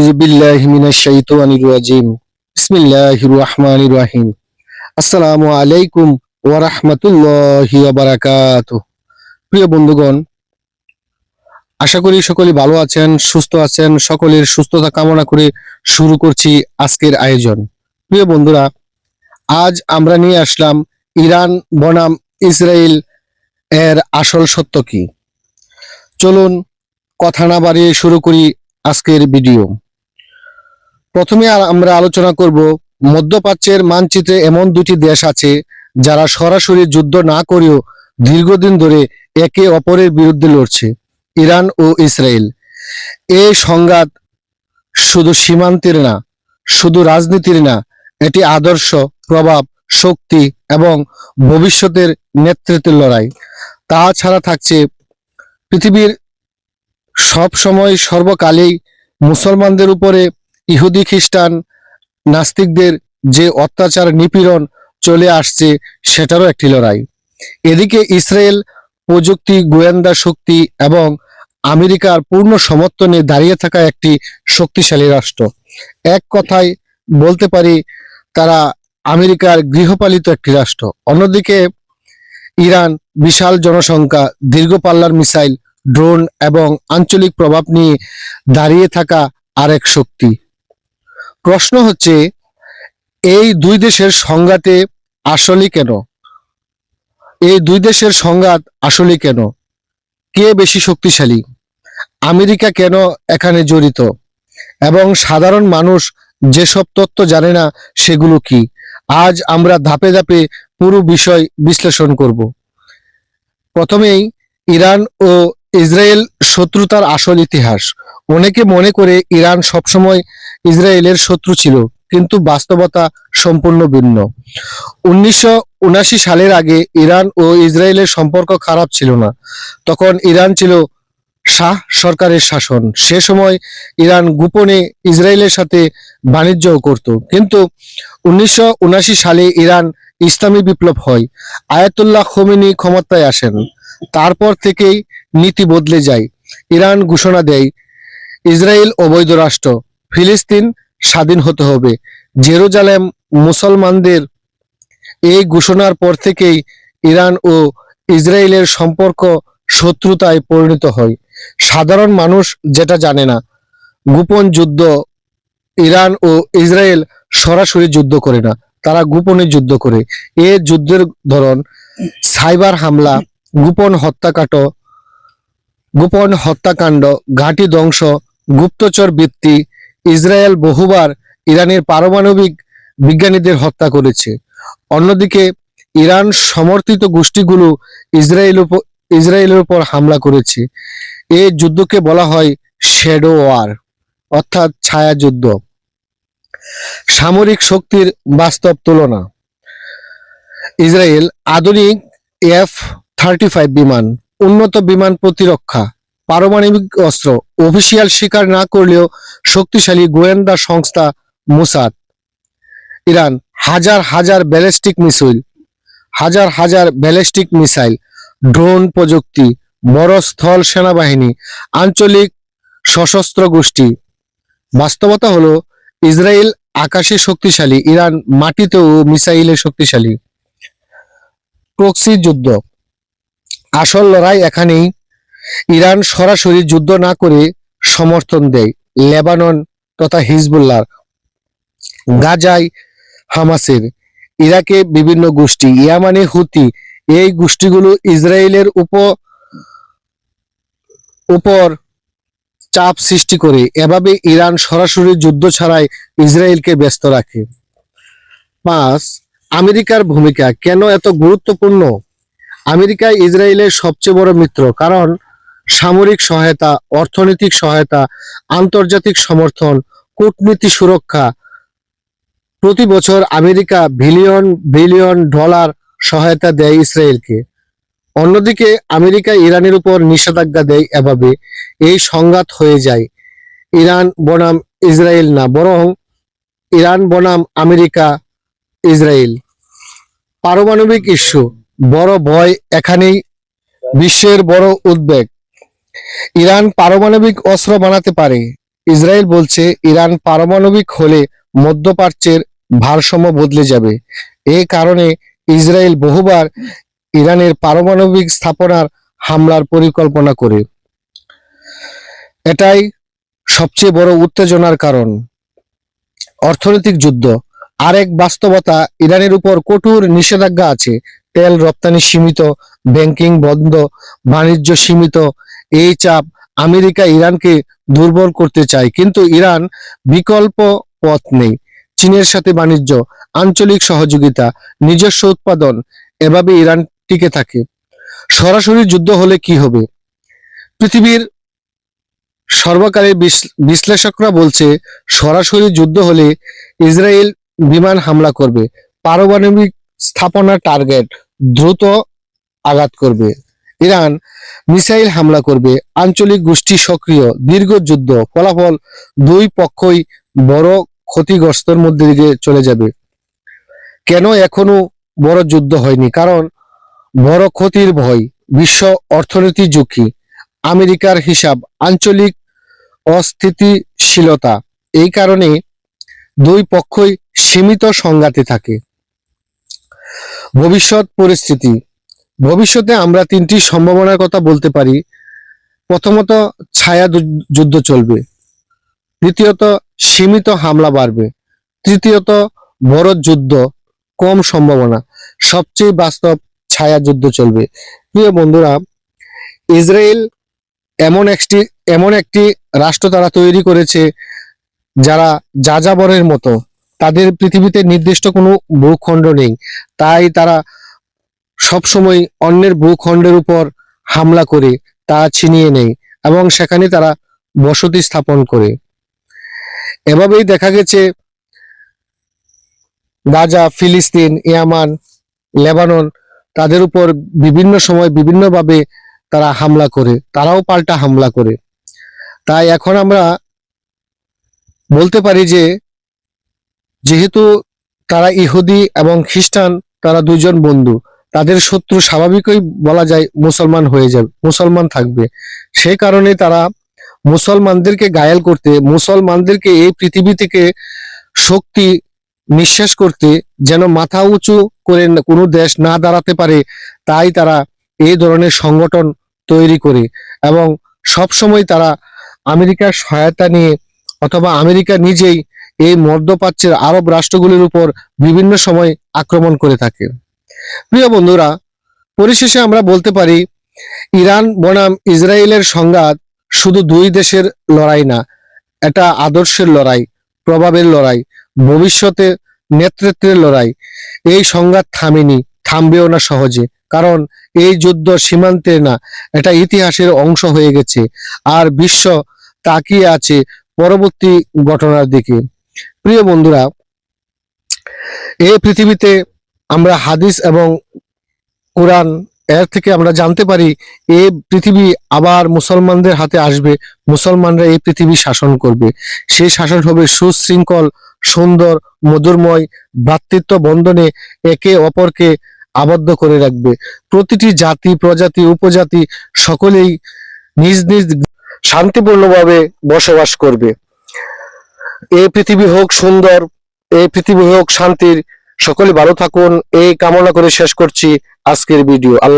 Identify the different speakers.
Speaker 1: আউযু বিল্লাহি মিনাশ শাইতানির রাজিম। বিসমিল্লাহির রহমানির রহিম। আসসালামু আলাইকুম ওয়া রাহমাতুল্লাহি ওয়া বারাকাতুহু। প্রিয় বন্ধুগণ, আশা করি সকলেই ভালো আছেন, সুস্থ আছেন। সকলের সুস্থতা কামনা করে শুরু করছি আজকের আয়োজন। প্রিয় বন্ধুরা, আজ আমরা নিয়ে আসলাম ইরান বনাম ইসরায়েল এর আসল সত্য কি। চলুন কথা না বাড়িয়ে শুরু করি আজকের ভিডিও। প্রথমে আমরা আলোচনা করব মধ্যপ্রাচ্যের মানচিত্রে এমন দুটি দেশ আছে যারা সরাসরি যুদ্ধ না করেও দীর্ঘদিন ধরে একে অপরের বিরুদ্ধে লড়ছে, ইরান ও ইসরায়েল। এই সংঘাত শুধু সীমান্তের না, শুধু রাজনীতির না, এটি আদর্শ, প্রভাব, শক্তি এবং ভবিষ্যতের নেতৃত্বের লড়াই। তাছাড়া থাকছে পৃথিবীর সব সময় সর্বকালেই মুসলমানদের উপরে ইহুদি, খ্রিস্টান, নাস্তিকদের যে অত্যাচার, নিপীড়ন চলে আসছে, সেটারও একটি লড়াই। এদিকে ইসরায়েল প্রযুক্তি, গোয়েন্দা শক্তি এবং আমেরিকার পূর্ণ সমর্থনে দাঁড়িয়ে থাকা একটি শক্তিশালী রাষ্ট্র। এক কথায় বলতে পারি, তারা আমেরিকার গৃহপালিত একটি রাষ্ট্র। অন্যদিকে ইরান বিশাল জনসংখ্যা, দীর্ঘ পাল্লার মিসাইল, ড্রোন এবং আঞ্চলিক প্রভাব নিয়ে দাঁড়িয়ে থাকা আরেক শক্তি। প্রশ্ন হচ্ছে, এই দুই দেশের সংঘাতে আসলে কেন এই দুই দেশের সংঘাত আসলে কেন? কে বেশি শক্তিশালী? আমেরিকা কেন এখানে জড়িত? এবং সাধারণ মানুষ যেসব তথ্য জানে না, সেগুলো কি? আজ আমরা ধাপে ধাপে পুরো বিষয় বিশ্লেষণ করব। প্রথমেই ইরান ও ইসরায়েল শত্রুতার আসল ইতিহাস। অনেকে মনে করে ইরান সবসময় ইসরায়েলের শত্রু ছিল, কিন্তু বাস্তবতা সম্পূর্ণ ভিন্ন। 1979 সালের আগে ইরান ও ইসরায়েলের সম্পর্ক খারাপ ছিল না। তখন ইরান ছিল শাহ সরকারের শাসন। সে সময় ইরান গোপনে ইসরায়েলের সাথে বাণিজ্যও করত। কিন্তু 1979 সালে ইরান ইসলামী বিপ্লব হয়, আয়াতুল্লাহ খোমেনি ক্ষমতায় আসেন। তারপর থেকেই নীতি বদলে যায়। ইরান ঘোষণা দেয় ইসরায়েল অবৈধ রাষ্ট্র, ফিলিস্তিন স্বাধীন হতে হবে, জেরুজালেম মুসলমানদের। এই ঘোষণার পর থেকেই ইরান ও ইসরায়েলের সম্পর্ক শত্রুতায় পরিণত হয়। সাধারণ মানুষ যেটা জানে না, গোপন যুদ্ধ। ইরান ও ইসরায়েল সরাসরি যুদ্ধ করে না, তারা গোপনে যুদ্ধ করে। এ যুদ্ধের ধরন সাইবার হামলা, গোপন হত্যাকাণ্ড, ঘাঁটি ধ্বংস, গুপ্তচর বৃত্তি। ইসরায়েল বহুবার ইরানের পারমাণবিক বিজ্ঞানীদের হত্যা করেছে। অন্যদিকে ইরান সমর্থিত গোষ্ঠীগুলো ইসরায়েলের উপর হামলা করেছে। এই যুদ্ধকে বলা হয় শ্যাডো ওয়ার, অর্থাৎ ছায়া যুদ্ধ। সামরিক শক্তির বাস্তব তুলনা। ইসরায়েল আধুনিক F-35 বিমান, উন্নত বিমান প্রতিরক্ষা, পারমাণবিক অস্ত্র, অফিসিয়াল স্বীকার না করলেও শক্তিশালী গোয়েন্দা সংস্থা মোসাদ। ইরান হাজার হাজার ব্যালিস্টিক মিসাইল, ড্রোন প্রযুক্তি, বড় স্থল সেনাবাহিনী, আঞ্চলিক সশস্ত্র গোষ্ঠী। বাস্তবতা হলো ইসরায়েল আকাশে শক্তিশালী, ইরান মাটিতে ও মিসাইলে শক্তিশালী। প্রক্সি যুদ্ধ। আসল লড়াই এখানেই। ইরান সরাসরি যুদ্ধ না করে সমর্থন দেয় লেবানন তথা হিজবুল্লাহ, গাজায় হামাসের, ইরাকে বিভিন্ন গোষ্ঠী, ইয়ামানে হুতি। এই গোষ্ঠীগুলো ইসরায়েলের উপর চাপ সৃষ্টি করে। এভাবে ইরান সরাসরি যুদ্ধ ছাড়াই ইসরায়েলকে ব্যস্ত রাখে। 5. আমেরিকার ভূমিকা কেন এত গুরুত্বপূর্ণ? আমেরিকা ইসরায়েলের সবচেয়ে বড় মিত্র, কারণ সামরিক সহায়তা, অর্থনৈতিক সহায়তা, আন্তর্জাতিক সমর্থন, কূটনীতি, সুরক্ষা। প্রতি বছর আমেরিকা বিলিয়ন ডলার সহায়তা দেয় ইসরায়েলকে। অন্যদিকে আমেরিকা ইরানের উপর নিষেধাজ্ঞা দেয়। এভাবে এই সংঘাত হয়ে যায় ইরান বনাম ইসরায়েল না, বরং ইরান বনাম আমেরিকা ইসরায়েল। পারমাণবিক ইস্যু, বড় ভয় এখানেই, বিশ্বের বড় উদ্বেগ। ইরান পারমাণবিক অস্ত্র বানাতে পারে, ইসরায়েল বলছে ইরান পারমাণবিক হলে মধ্যপ্রাচ্যের ভারসাম্য বদলে যাবে। এই কারণে ইসরায়েল বহুবার ইরানের পারমাণবিক স্থাপনার হামলার পরিকল্পনা করে। এটাই সবচেয়ে বড় উত্তেজনার কারণ। অর্থনৈতিক যুদ্ধ আরেক বাস্তবতা, ইরানের উপর কঠোর নিষেধাজ্ঞা আছে। তেল রপ্তানি সীমিত, ব্যাংকিং বন্ধ, বাণিজ্য সীমিত। এই চাপ আমেরিকা ইরানকে দুর্বল করতে চায়, কিন্তু ইরান বিকল্প পথ নেই। চীনের সাথে বাণিজ্য, আঞ্চলিক সহযোগিতা, নিজস্ব উৎপাদন, এভাবে ইরান টিকে থাকে। সরাসরি যুদ্ধ হলে কি হবে? পৃথিবীর সর্বকালের বিশ্লেষকরা বলছে সরাসরি যুদ্ধ হলে ইসরায়েল বিমান হামলা করবে, পারমাণবিক স্থাপনা টার্গেট দ্রুত আঘাত করবে, ইরান মিসাইল হামলা করবে, আঞ্চলিক গোষ্ঠী সক্রিয়, দীর্ঘ যুদ্ধ, ফলাফল দুই পক্ষই বড় ক্ষতিগ্রস্তের মধ্যে দিকে চলে যাবে। কেন এখনো বড় যুদ্ধ হয়নি? কারণ বড় ক্ষতির ভয়, বিশ্ব অর্থনীতি ঝুঁকি, আমেরিকার হিসাব, আঞ্চলিক অস্থিতিশীলতা। এই কারণে দুই পক্ষই সীমিত সংঘাতে থাকে। ভবিষ্যৎ পরিস্থিতি, ভবিষ্যতে আমরা তিনটি সম্ভাবনার কথা বলতে পারি। প্রথমত, ছায়া যুদ্ধ চলবে। দ্বিতীয়ত, সীমিত হামলা বাড়বে। তৃতীয়ত, বড় যুদ্ধ কম সম্ভাবনা। সবচেয়ে বাস্তব, ছায়া যুদ্ধ চলবে। প্রিয় বন্ধুরা, ইসরায়েল এমন একটি রাষ্ট্র তারা তৈরি করেছে যারা যাযাবরের মতো। তাদের পৃথিবীতে নির্দিষ্ট কোনো ভূখণ্ড নেই, তাই তারা সবসময় অন্যের ভূখণ্ডের উপর হামলা করে তা ছিনিয়ে নেয় এবং সেখানে তারা বসতি স্থাপন করে। এভাবেই দেখা গেছে গাজা, ফিলিস্তিন, ইয়ামান, লেবানন, তাদের উপর বিভিন্ন সময় বিভিন্নভাবে তারা হামলা করে, তারাও পাল্টা হামলা করে। তাই এখন আমরা বলতে পারি যে যেহেতু তারা ইহুদি এবং খ্রিস্টান, তারা দুইজন বন্ধু, তাদের শত্রু স্বাভাবিকই বলা যায় মুসলমান হয়ে যাবে, মুসলমান থাকবে। সেই কারণে তারা মুসলমানদেরকে ঘায়েল করতে, মুসলমানদেরকে এই পৃথিবী থেকে শক্তি নিঃশেষ করতে, যেন মাথা উঁচু করে কোনো দেশ না দাঁড়াতে পারে, তাই তারা এই ধরনের সংগঠন তৈরি করে এবং সব সময় তারা আমেরিকার সহায়তা নিয়ে অথবা আমেরিকা নিজেই এই মধ্যপ্রাচ্যের আরব রাষ্ট্রগুলির উপর বিভিন্ন সময় আক্রমণ করে থাকে। প্রিয় বন্ধুরা, পরিশেষে আমরা বলতে পারি ইরান বনাম ইসরায়েলের সংঘাত শুধু দুই দেশের লড়াই না, এটা আদর্শের লড়াই, প্রভাবের লড়াই, ভবিষ্যতে নেতৃত্বের লড়াই। এই সংঘাত থামেনি, থামবেও না সহজে, কারণ এই যুদ্ধ সীমান্তে না, এটা ইতিহাসের অংশ হয়ে গেছে। আর বিশ্ব তাকিয়ে আছে পরবর্তী ঘটনার দিকে। প্রিয় বন্ধুরা, এই পৃথিবীতে আমরা হাদিস এবং কোরআন এর থেকে আমরা জানতে পারি এই পৃথিবী আবার মুসলমানদের হাতে আসবে, মুসলমানরা এই পৃথিবী শাসন করবে। সেই শাসন হবে সুশৃঙ্খল, সুন্দর, মধুরময়, ভ্রাতৃত্ব বন্ধনে একে অপরকে আবদ্ধ করে রাখবে। প্রতিটি জাতি, প্রজাতি, উপজাতি সকলেই নিজ নিজ শান্তিপূর্ণভাবে বসবাস করবে। এই পৃথিবী হোক সুন্দর, এই পৃথিবী হোক শান্তির। সকলে ভালো থাকুন এই কামনা করে শেষ করছি আজকের ভিডিও। আল্লাহ।